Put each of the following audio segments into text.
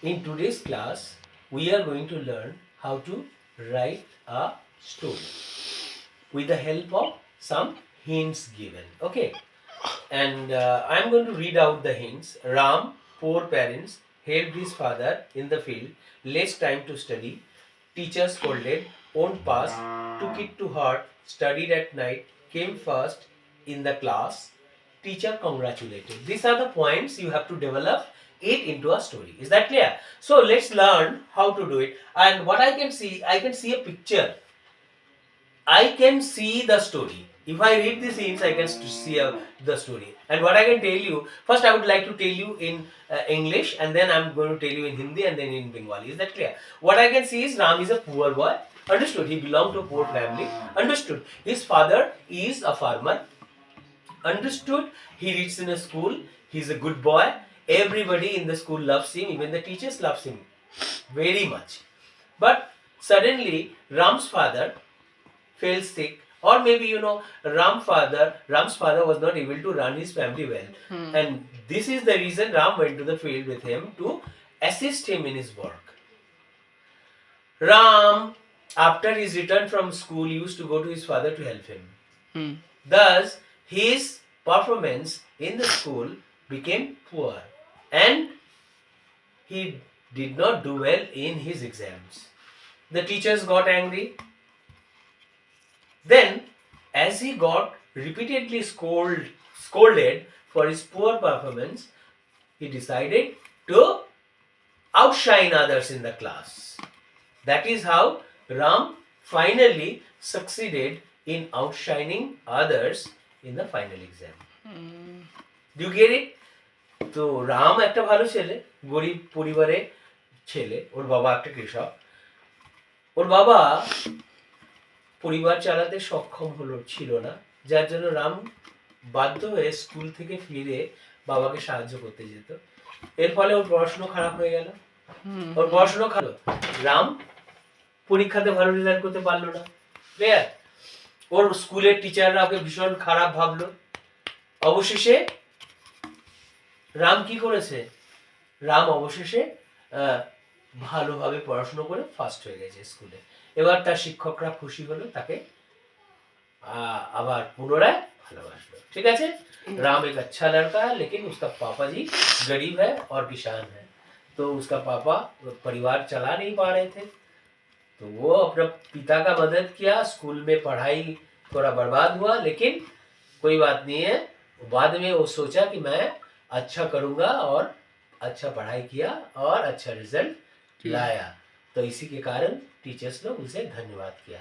In today's class, we are going to learn how to write a story with the help of some hints given. Okay, and I'm going to read out the hints. Ram, poor parents, helped his father in the field, less time to study, teacher scolded, won't pass, took it to heart, studied at night, came first in the class, teacher congratulated. These are the points you have to develop it into a story. Is that clear? So let's learn how to do it. And what I can see a picture. I can see the story. If I read the scenes, I can see the story. And what I can tell you, first I would like to tell you in English, and then I'm going to tell you in Hindi, and then in Bengali. Is that clear? What I can see is Ram is a poor boy. Understood. He belonged to a poor family. Understood. His father is a farmer. Understood. He reads in a school. He's a good boy. Everybody in the school loves him. Even the teachers loves him very much. But suddenly, Ram's father fell sick, or maybe Ram's father was not able to run his family well, and this is the reason Ram went to the field with him to assist him in his work. Ram, after his return from school, used to go to his father to help him. Thus his performance in the school became poor, and he did not do well in his exams. The teachers got angry. Then, as he got repeatedly scolded for his poor performance, he decided to outshine others in the class. That is how Ram finally succeeded in outshining others in the final exam. Do you get it? তো রাম একটা ভালো ছেলে, গরিব পরিবারে ছেলে, ওর বাবা একটা কৃষক। ওর বাবা পরিবার চালাতে সক্ষম ছিল না, যার জন্য রাম বাধ্য হয়ে স্কুল থেকে ফিরে বাবাকে সাহায্য করতে যেত। এর ফলে ওর পড়াশোনা খারাপ হয়ে গেল। ওর পড়াশোনা খারাপ, রাম পরীক্ষাতে ভালো রেজাল্ট করতে পারলো না। ক্লিয়ার? ওর স্কুলের টিচাররা ওকে ভীষণ খারাপ ভাবলো। অবশেষে রাম কি করেছে? রাম অবশেষে ভালোভাবে পড়াশোনা করে ফার্স্ট হয়ে গেছে স্কুলে। এবার তার শিক্ষকরা খুশি হলো, তাকে আবার পুনরায় ভালোবাসলো। ঠিক আছে? राम एक अच्छा लड़का है, लेकिन उसका पापा जी गरीब है और किसान है, तो उसका पापा परिवार चला नहीं पा रहे थे, तो वो अपना पिता का मदद किया। स्कूल में पढ़ाई थोड़ा बर्बाद हुआ, लेकिन कोई बात नहीं है। बाद में वो सोचा कि मैं अच्छा करूँगा, और अच्छा पढ़ाई किया और अच्छा रिजल्ट लाया। तो इसी के कारण टीचर्स ने उसे धन्यवाद किया।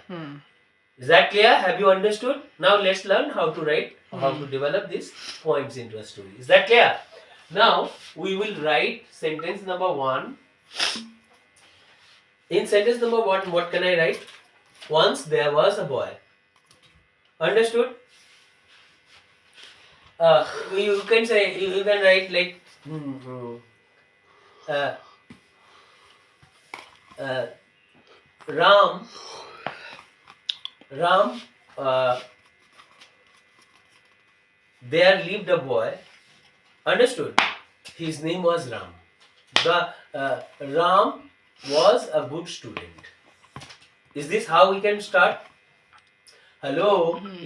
Is that clear? Have you understood? Now let's learn how to write, how to develop these points into a story. Is that clear? Now we will write sentence number 1. In sentence number 1, what can I write? Once there was a boy. Understood? You can say, you can write like Ram, there lived a boy. Understood? His name was Ram. Ram was a good student. Is this how we can start? Hello?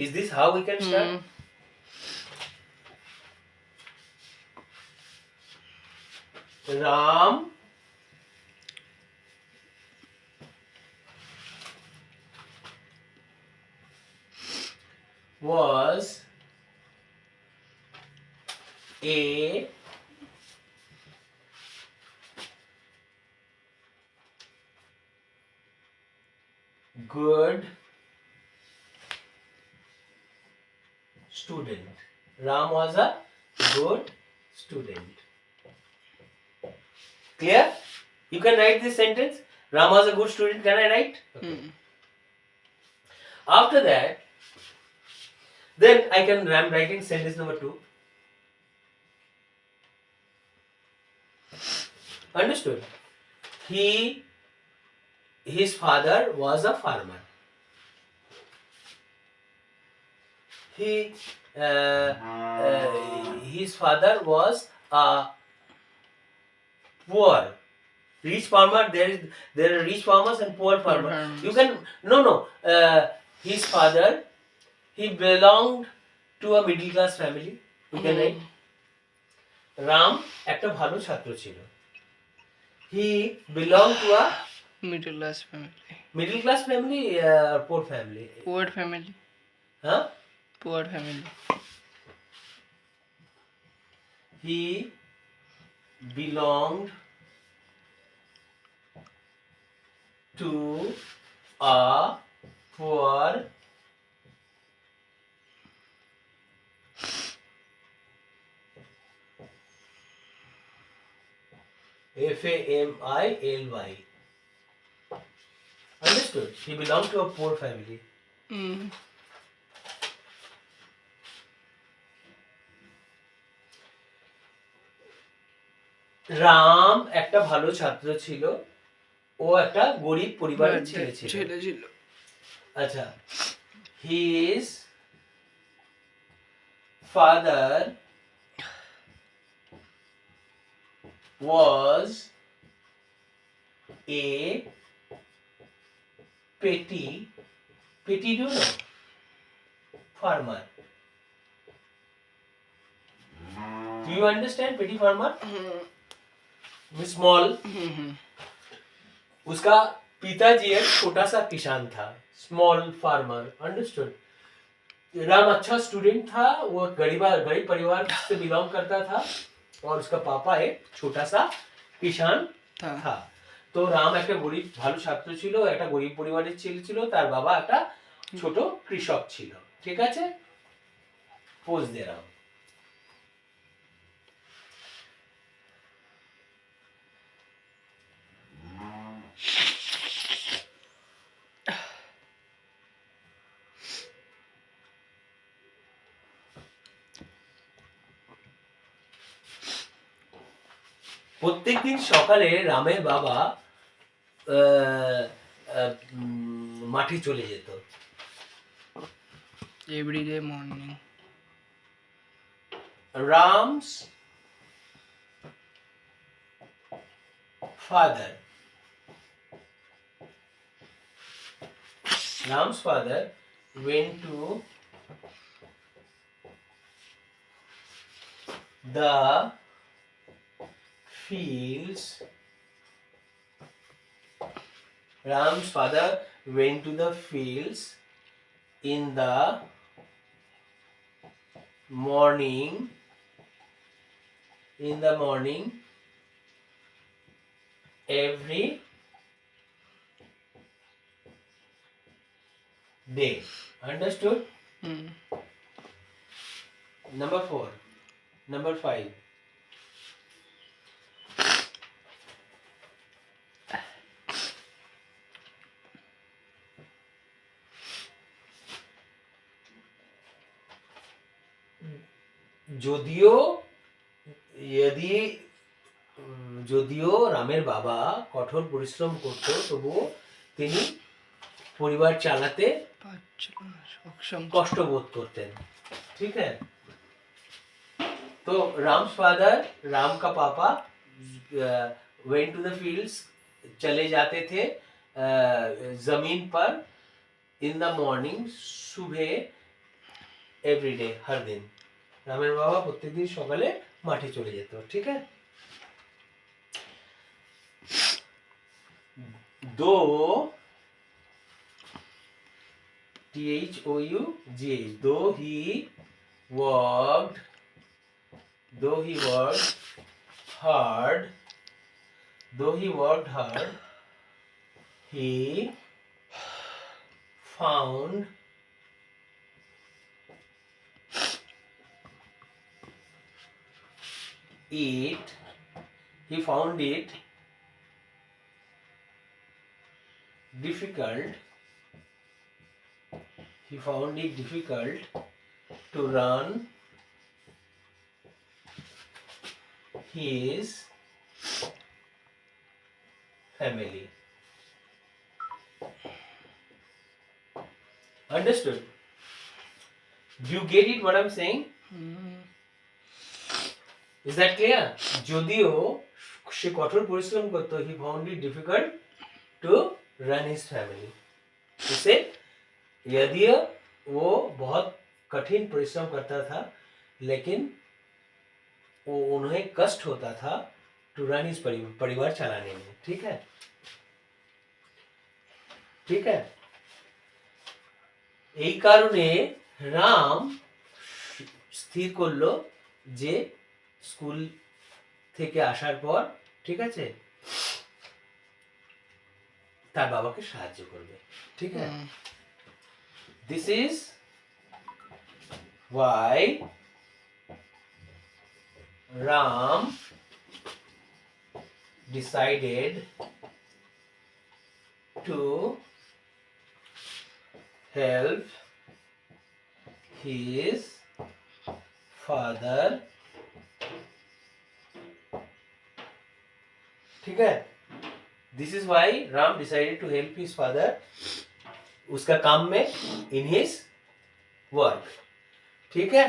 Is this how we can start? Ram was a good student. Ram was a good student. Clear? You can write this sentence. Ram was a good student. Can I write? Okay. After that, then I'm writing sentence number 2. Understood? His father was a farmer. His father was a poor Rich farmer, there are rich farmers and poor farmer. farmers. You can no. His father, he belonged to a middle class family. You can write. Ram একটা ভালো ছাত্র ছিল. He belonged to a Middle class family. middle class family, poor family. Poor family. Huh? Poor family. He belonged to a poor family. Understood? He belonged to a poor family. Ram একটা ভালো ছাত্র ছিল, ও একটা গরিব পরিবারের ছেলে ছিল। আচ্ছা, his father was a petty, do you know? Farmer. Do you understand petty farmer? Small. उसका पिताजी एक छोटा सा किसान था, स्मॉल फार्मर. अंडरस्टूड? राम अच्छा स्टूडेंट था, वो गरीब परिवार से बिलोंग करता था, और उसका पापा एक छोटा सा किसान था. তো রাম একটা গরিব ভালো ছাত্র ছিল, একটা গরিব পরিবারের ছেলে ছিল, তার বাবা একটা ছোট কৃষক ছিল. ঠিক আছে? পোজ দে রাম. প্রত্যেকদিন সকালে রামের বাবা মাঠে চলে যেত. Everyday morning. Ram's father went to the fields. Ram's father went to the fields in the morning. Every day. Understood? Number 4. Number 5. যদিও রামের বাবা কঠোর পরিশ্রম করত, তবুও তিনি পরিবার চালাতে কষ্ট বোধ করতেন. ঠিক আছে? তো राम's father, राम का पापा went to the fields, चले जाते थे जमीन पर in the morning, सुबह, every day, हर दिन. রামের বাবা প্রত্যেকদিন সকালে মাঠে চলে যেত. ঠিক আছে? Though though he worked hard, he found it difficult to run his family. Understood? Do you get it what I'm saying? Is that clear? যদিও সে কঠোর পরিশ্রম করতো, he found it difficult to run his family. उसे यदि वो बहुत कठिन परिश्रम करता था, लेकिन वो उन्हें कष्ट होता था टू रन हिज परिवार चलाने में। ठीक है, ठीक है। এই কারণে রাম স্থির করলো যে স্কুল থেকে আসার পর, ঠিক আছে, তার বাবাকে সাহায্য করবে। ঠিক আছে, this is why Ram decided to help his father। ठीक है, this is why Ram decided to help his father उसका काम में, इन हिज वर्क। ठीक है,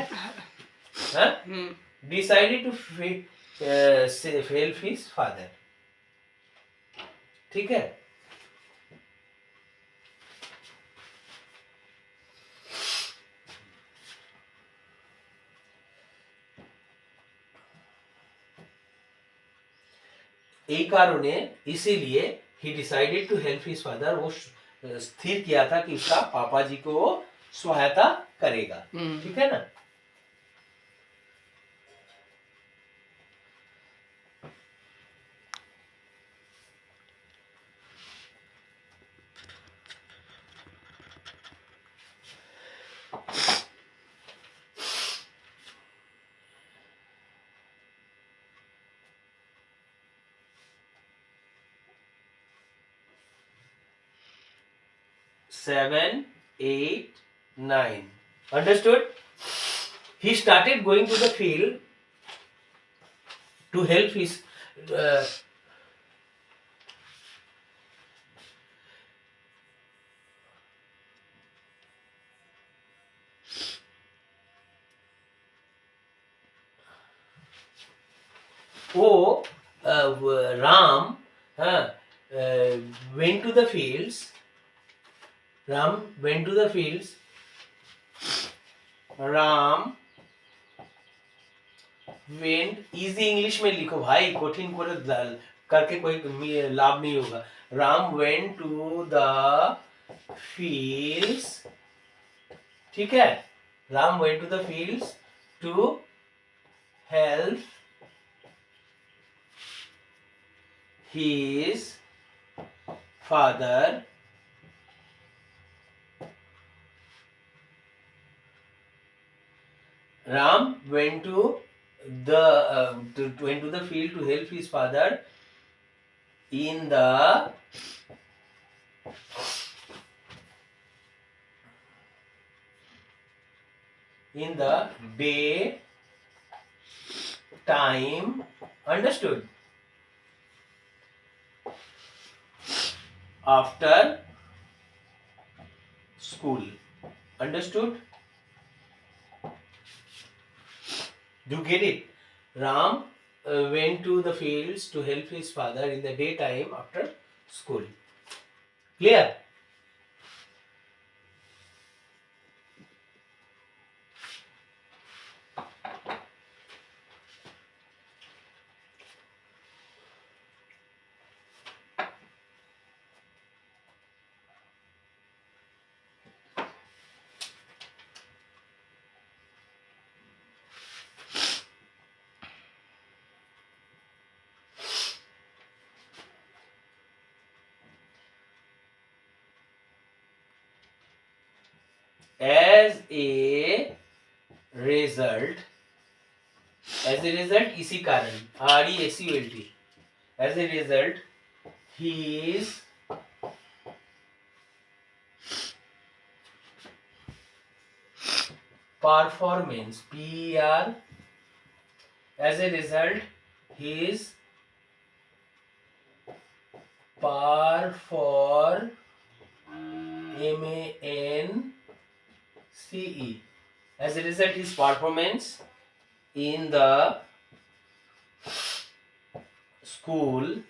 decided to help his father. ठीक है, এই কারণে इसीलिए he decided to help his father, वो स्थिर किया था कि उसका पापा जी को वो सहायता करेगा। ठीक है ना। Seven, 8, 9. Understood? He started going to the field to help his Ram went to the fields. Ram went to the fields. Ram went, easy English में लिखो भाई, कठिन करके कोई लाभ नहीं होगा। Ram went to the fields। ठीक है, Ram went to the fields to help his father Ram went to the field to help his father in the day time. Understood? After school. Understood? Do you get it? Ram went to the fields to help his father in the daytime after school. Clear? As a result, इसी कारण, RESULT, as a result, his performance, PER, as a result, his MANCE, as a result, his performance in the school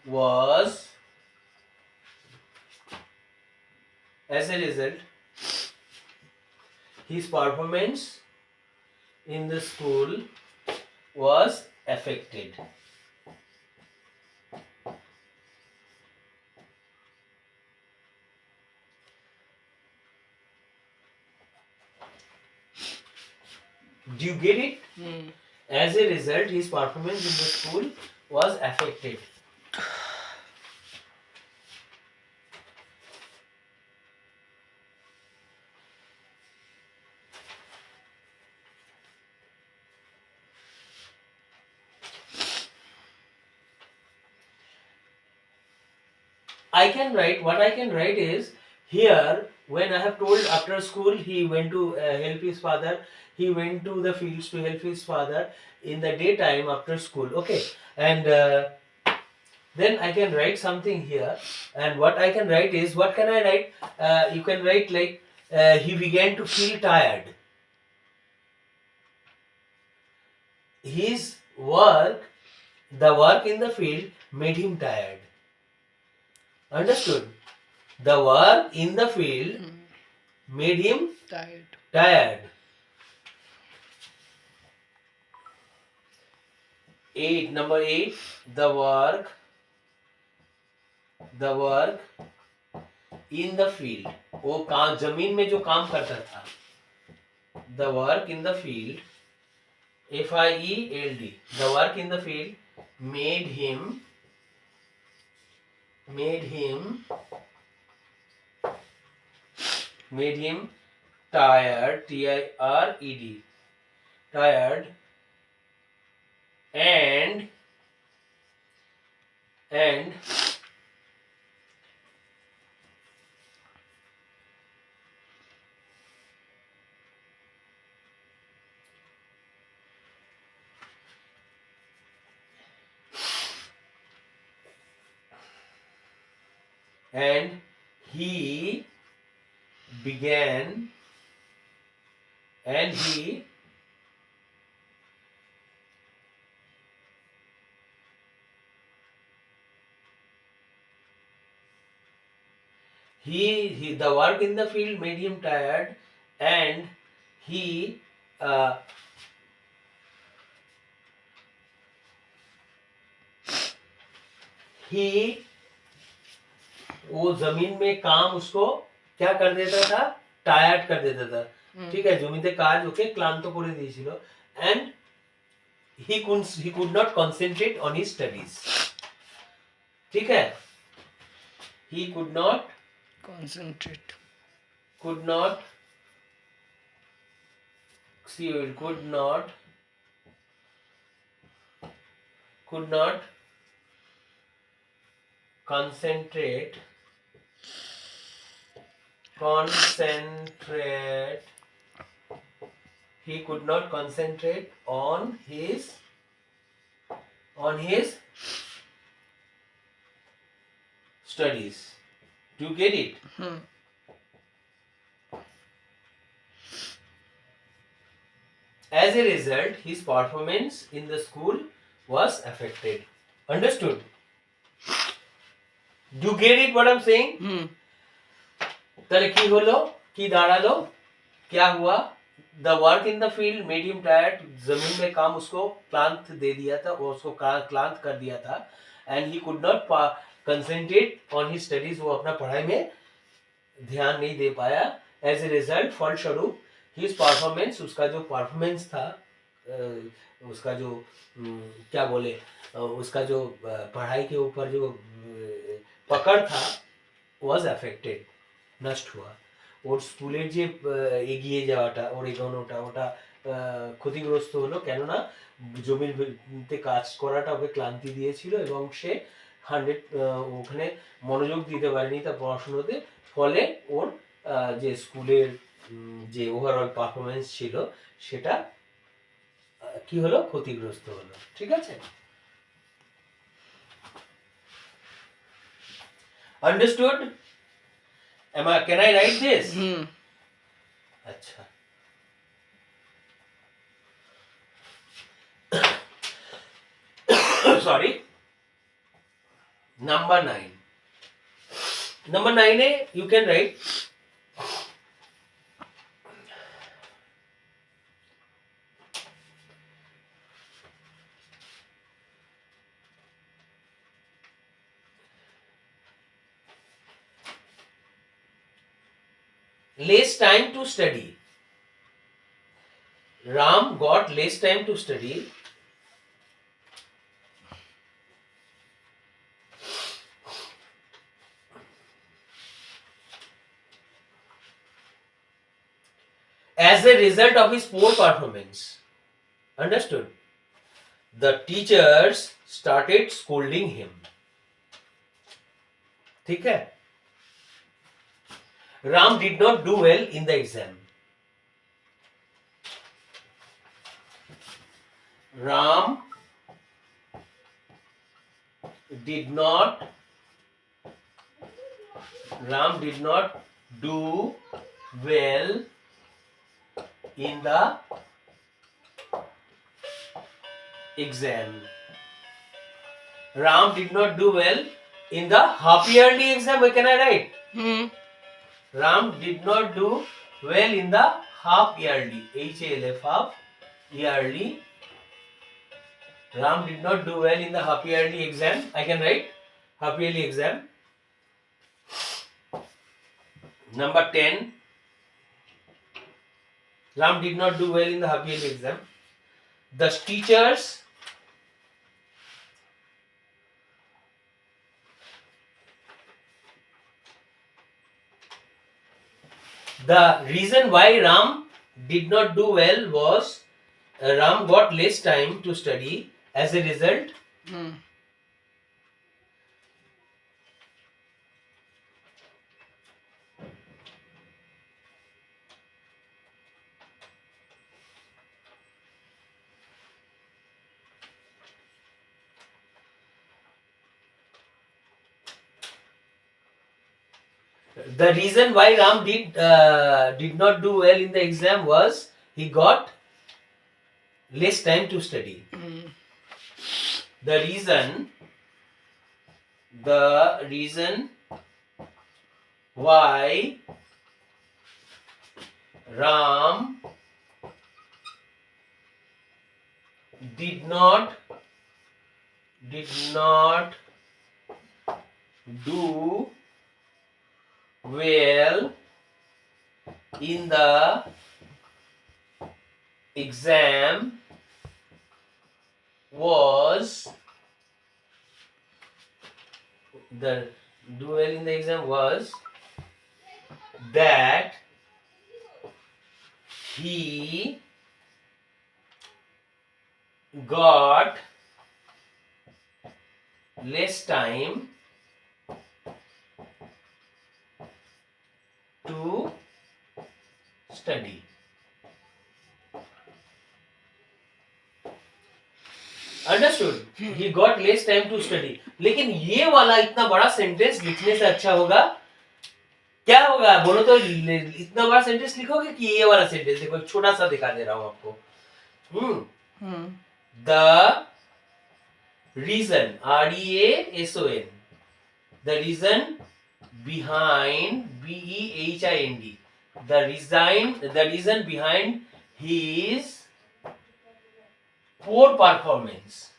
was, as a result, his performance in the school was affected. Do you get it? As a result, his performance in the school was affected. I can write, what I can write is, here when I have told after school he went to help his father, he went to the fields to help his father in the daytime after school, okay, and then I can write something here, and what I can write is, what can I write? You can write like, he began to feel tired. His work, the work in the field made him tired. Understood? The work in the field made him tired. 8, number 8, the work in the field, वो काम जमीन में जो काम करता था, the work in the field, FIELD, the work in the field made him tired, TIRED, tired, and he began the work in the field made him tired, and he वो जमीन में काम उसको क्या कर देता था, টায়ার্ড कर देता था, ঠিক আছে, জমিতে কাজ ওকে ক্লান্ত করে দিয়েছিল, and he could not concentrate on his studies, ठीक है, he could not concentrate he could not concentrate on his studies. Do you get it? As a result, his performance in the school was affected. Understood? Do you get it what I'm saying? তাহলে কি হলো, কি দাঁড়ালো, क्या हुआ? The work in the field made him tired. जमीन में काम उसको क्लांत दे दिया था, वो उसको क्लांत कर दिया था, and he could not concentrate on his studies. वो अपना पढ़ाई में ध्यान नहीं दे पाया. As a result, फलस्वरूप his performance, उसका जो परफॉर्मेंस था, उसका जो क्या बोले, उसका जो पढ़ाई के ऊपर जो पकड़ था, was affected, নষ্ট हुआ. ওর স্কুলের যে এগিয়ে যাওয়াটা, ওর এগোনোটা, ওটা ক্ষতিগ্রস্ত হলো, কেননা জমিতে কাজ করাটা ওকে ক্লান্তি দিয়েছিল এবং সে ওখানে মনোযোগ দিতে পারেনি তার পড়াশুনোতে, ফলে ওর যে স্কুলের যে ওভারঅল পারফরমেন্স ছিল সেটা কি হলো, ক্ষতিগ্রস্ত হলো, ঠিক আছে? Understood? Can I write this? अच्छा. sorry, number 9. Number 9 you can write less time to study. Ram got less time to study. As a result of his poor performance. Understood? The teachers started scolding him. ठीक है? Ram did not do well in the exam. Ram did not do well in the exam. Ram did not do well in the half yearly exam. What can I write? Ram did not do well in the half yearly. HALF, half yearly. Ram did not do well in the half yearly exam. I can write half yearly exam. Number 10. Ram did not do well in the half yearly exam. The teachers the reason why Ram did not do well was Ram got less time to study. As a result, the reason why Ram did not do well in the exam was he got less time to study. The reason why Ram did not do well in the exam was that he got less time to study. Understood? He got less time to study. लेकिन ये वाला इतना बड़ा sentence लिखने से अच्छा होगा क्या होगा बोलो तो इतना बड़ा सेंटेंस लिखोगे कि ये वाला सेंटेंस देखो छोटा सा दिखा दे रहा हूं आपको The reason REASON the reason behind BEHIND the reason behind his poor performance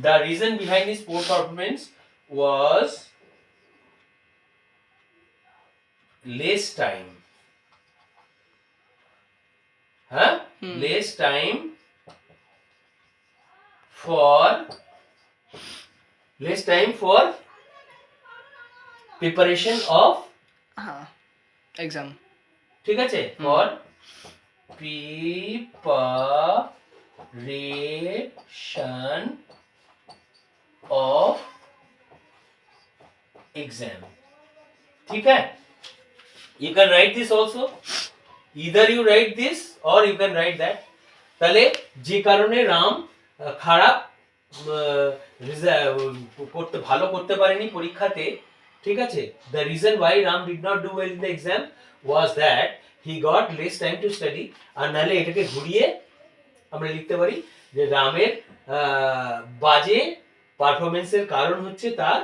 the reason behind his poor performance was less time less time for preparation of exam. ঠিক আছে for preparation of exam. ठीक है you can write this also either you write this or you can write that তাহলে যে কারণে রাম খারাপ করতে ভালো করতে পারেনি পরীক্ষাতে, ঠিক আছে, the reason why Ram did not do well in the exam was that he got less time to study. আর নাহলে এটাকে ঘুরিয়ে আমরা লিখতে পারি যে রামের বাজে পারফরমেন্সের কারণ হচ্ছে তার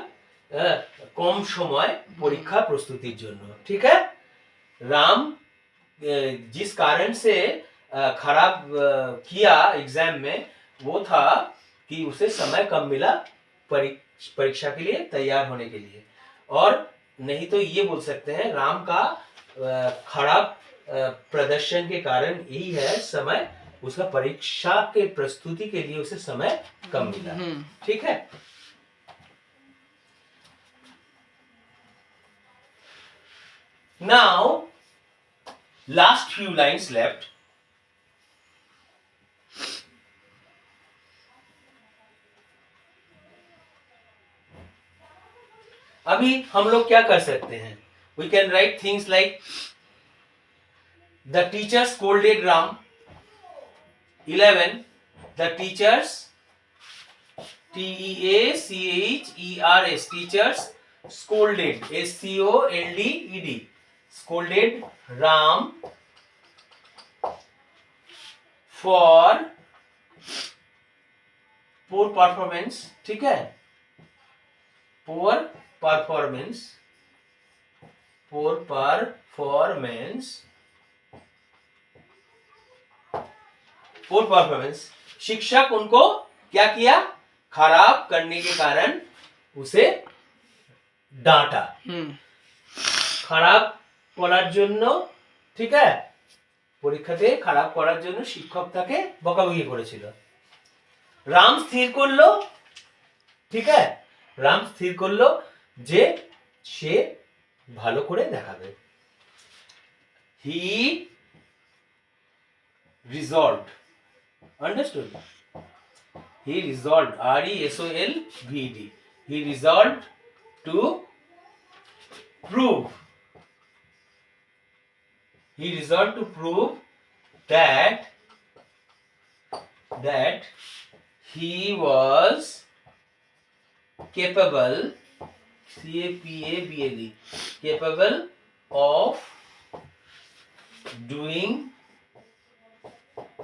কম সময় পরীক্ষা প্রস্তুতির জন্য। ঠিক আছে, राम जिस कारण से खराब किया एग्जाम में वो था कि उसे समय कम मिला परीक्षा के लिए तैयार होने के लिए। और नहीं तो ये बोल सकते हैं राम का खराब प्रदर्शन के कारण यही है समय, उसका परीक्षा के प्रस्तुति के लिए उसे समय कम मिला। ठीक है, now last few lines left. अभी हम लोग क्या कर सकते हैं? We can write things like the teacher scolded Ram. 11. The teachers, Teachers, teachers scolded, Scolded, scolded Ram for poor performance. ठीक है, poor performance शिक्षक उनको क्या किया, खराब करने के कारण उसे डांटा। খারাপ করার জন্য, ঠিক আছে, পরীক্ষাতে খারাপ করার জন্য শিক্ষক তাকে বকাবকি করেছিল। রাম স্থির করলো, ঠিক আছে, রাম স্থির করলো যে সে ভালো করে দেখাবে। হি resolved, understood, he resolved, RESOLVED, he resolved to prove, that he was capable, CAPABLE, capable of doing,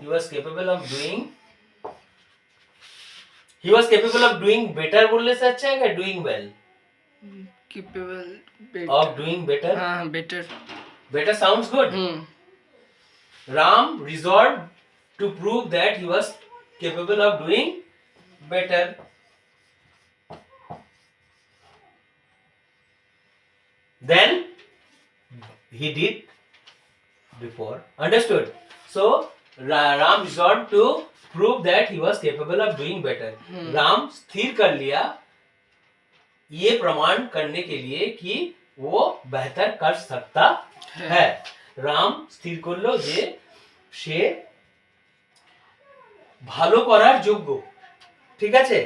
he was capable of doing better बोलने से अच्छा है क्या doing well? Capable of doing better. Better sounds good. Ram resolved to prove that he was capable of doing better. Then he did before, understood? So Ram resolved to prove that he was capable of doing better. Ram स्थिर कर लिया ये प्रमाण करने के लिए कि वो बेहतर कर सकता है। রাম স্থির করলো যে সে ভালো করার যোগ্য, ঠিক আছে,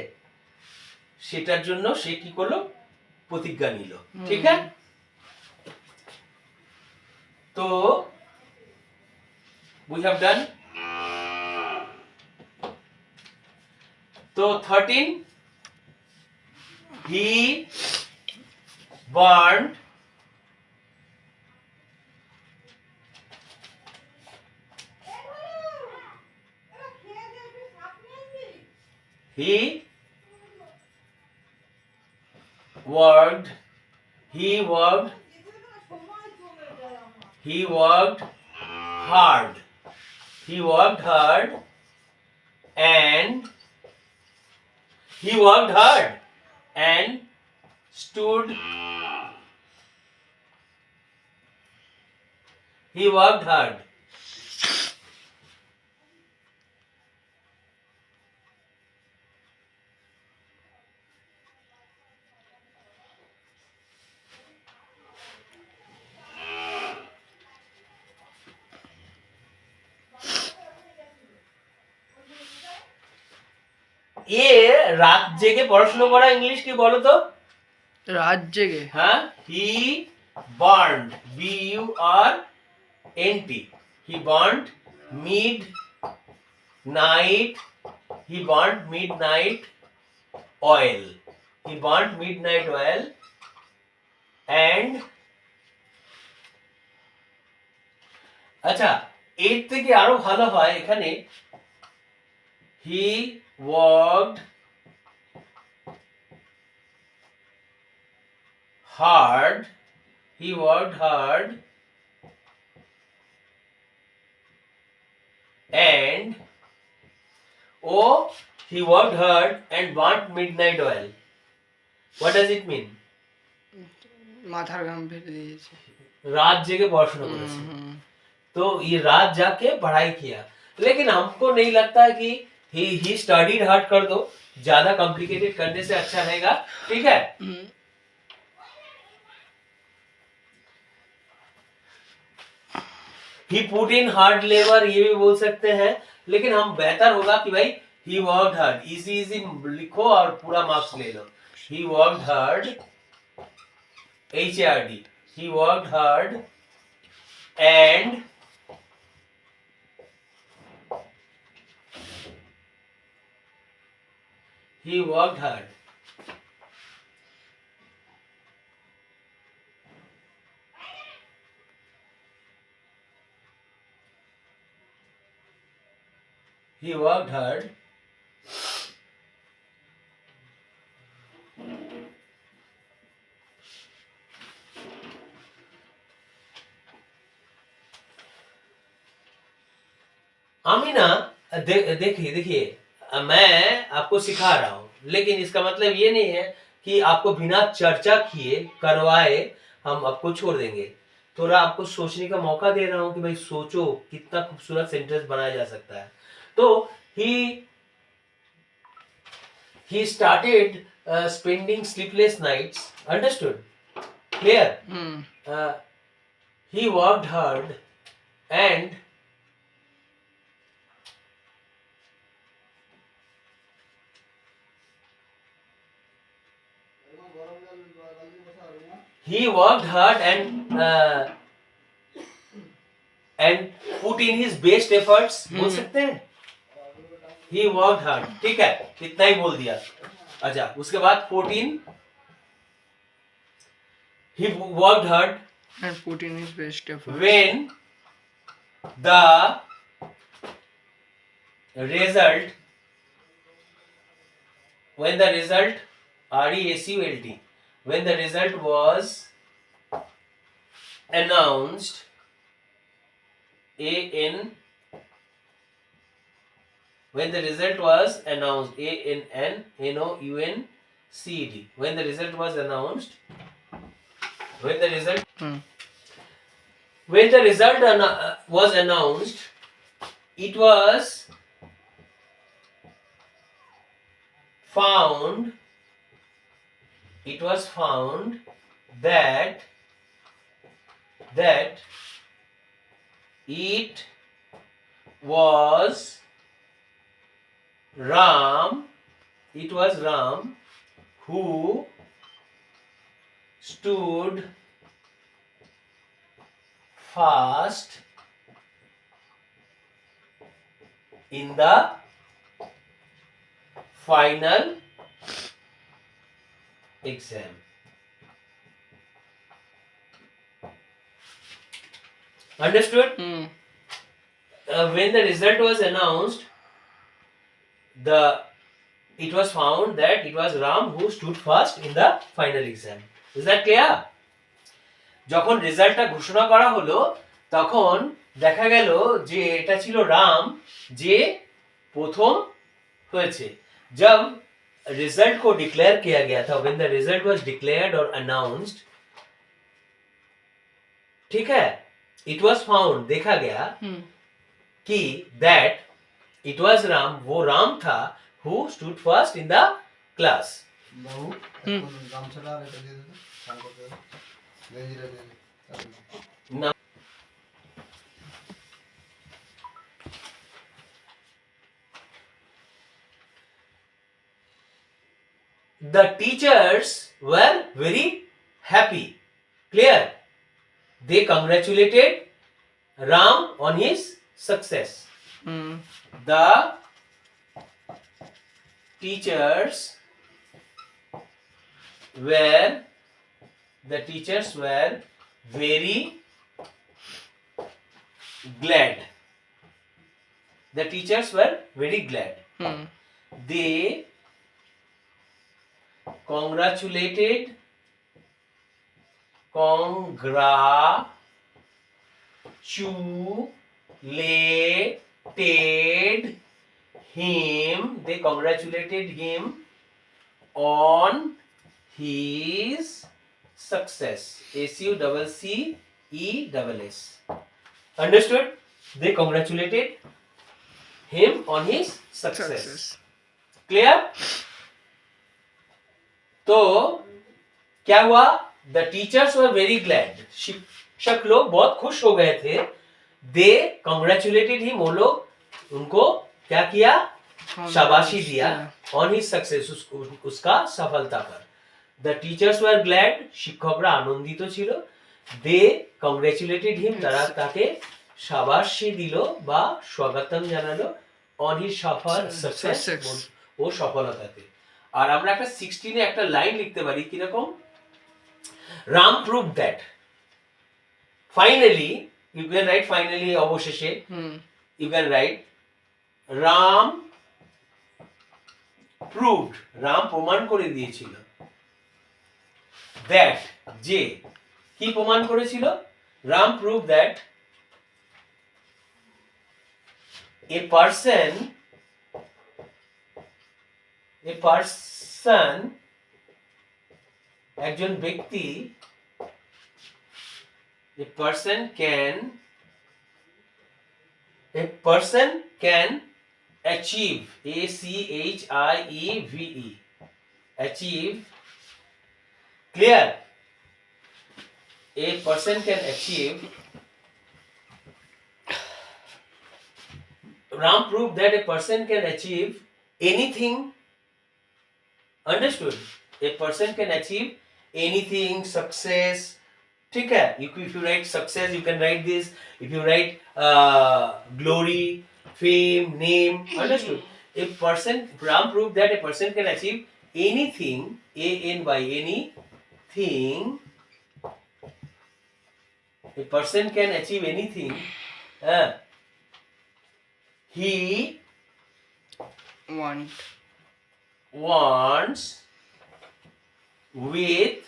সেটার জন্য সে কি করলো, প্রতিজ্ঞা নিল। ঠিক আছে, তো we have done. तो 13, he burned he worked hard and stood, he worked hard এ রাত জেগে পড়াশোনা করা ইংলিশ কি বলো তো? রাত জেগে, হ্যাঁ, he burned, BURNT, he burned midnight, oil. He burnt midnight oil and আচ্ছা এর থেকে আরো ভালো হয় এখানে he worked hard and he worked hard and burnt midnight oil. What does it mean? মাথার ঘাম ফেলে দিয়েছে। रात जगह पढ़ाशुना करेছে तो ये रात जाके पढ़ाई किया लेकिन हमको नहीं लगता है कि ही स्टडीड हार्ड कर दो ज्यादा कॉम्प्लिकेटेड करने से अच्छा रहेगा ठीक है ही पुट इन हार्ड लेबर ये भी बोल सकते हैं लेकिन हम बेहतर होगा कि भाई he worked hard easy easy लिखो और पूरा मार्क्स ले लो he worked hard HARD he worked hard and he worked hard he worked hard আমি না देखिए मैं आपको सिखा रहा हूँ लेकिन इसका मतलब ये नहीं है कि आपको बिना चर्चा किए करवाए हम आपको छोड़ देंगे थोड़ा आपको सोचने का मौका दे रहा हूँ कि भाई सोचो कितना खूबसूरत सेंटेंस बनाया जा सकता है तो he started spending sleepless nights understood clear he worked hard and he worked hard and put in his best efforts बोल सकते हैं he worked hard ठीक है इतना ही बोल दिया अच्छा उसके बाद 14 he worked hard and put in his best effort when the result RESULT when the result was announced when the result was announced ANNOUNCED when the result was announced when the result was announced it was found that it was Ram who stood fast in the final exam. Understood? When the result was announced, it was found that it was Ram who stood first in the final exam. Is that clear? যখন রেজাল্টটা ঘোষণা করা হলো তখন দেখা গেল যে এটা ছিল রাম যে প্রথম হয়েছে जब रिजल्ट को डिक्लेयर किया गया था when the result was declared or announced ठीक है it was found देखा गया कि that it was Ram वो राम था who stood first in the class बाबू गामछाला এটা দিয়ে দে স্নান করতে গেঞ্জিটা দিয়ে দে ना the teachers were very happy clear they congratulated Ram on his success the teachers were very glad. The teachers were very glad. They congratulated him. They congratulated him on his success. SUCCESS. Understood? They congratulated him on his success. Clear? तो क्या हुआ? The teachers were very glad. शिक्षक लोग बहुत खुश हो गए थे. They congratulated him. वो लोग उनको क्या किया? शाबाशी दिया on his success. उसका सफलता पर. The teachers were glad. শিক্ষকরা আনন্দিত ছিল. They congratulated him. তারা তাকে শাবাশি দিল বা স্বাগতম জানালো on his success. ও সফলতাতে. আর আমরা একটা 16 এ একটা লাইন লিখতে পারি কি রকম? Ram proved that. Finally, you can write finally অবশেষে. You can write Ram proved. Ram প্রমাণ করে দিয়েছিল. That যে কি প্রমাণ করেছিল? Ram proved that a person একজন ব্যক্তি a person can achieve ACHIEVE achieve. Clear? A person can achieve. Ram proved that a person can achieve anything. Understood? A person can achieve anything, success. ठीक है? If you write success, you can write this. If you write glory, fame, name. Understood? Ram proved that a person can achieve anything, anything. A person can achieve anything. He wants with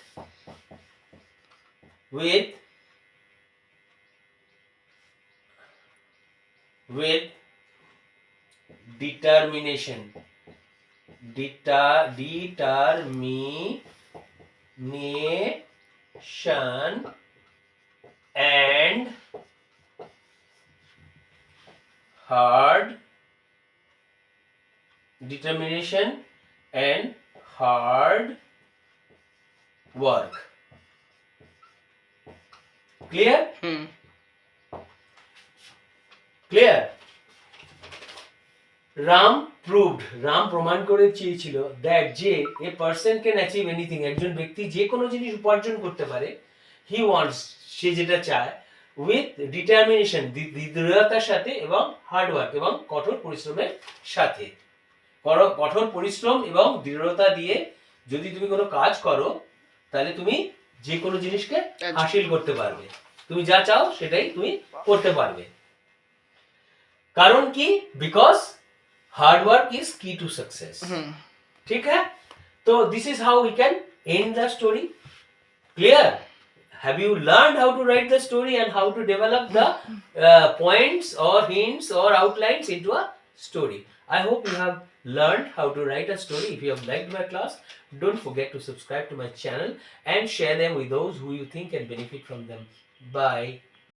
determination and hard work. Clear? Clear? Ram proved. Ram প্রমাণ করে চেয়েছিল that যে a person can achieve anything. একজন ব্যক্তি যে কোনো জিনিস উপার্জন করতে পারে. He wants, সে যেটা চায়, with determination, দৃঢ়তার সাথে এবং হার্ড ওয়ার্ক এবং কঠোর পরিশ্রমের সাথে. কঠোর পরিশ্রম এবং দৃঢ়তা দিয়ে যদি তুমি কোনো কাজ করো তাহলে তুমি যে কোনো জিনিসকে হাসিল করতে পারবে. তুমি যা চাও সেটাই তুমি করতে পারবে. কারণ কি? Because hard work is key to success. ঠিক है? তো this is how we can end the story. Clear? Have you learned how to write the story and how to develop the points or hints or outlines into a story? I hope you have learned how to write a story. If you have liked my class, don't forget to subscribe to my channel and share them with those who you think can benefit from them. Bye.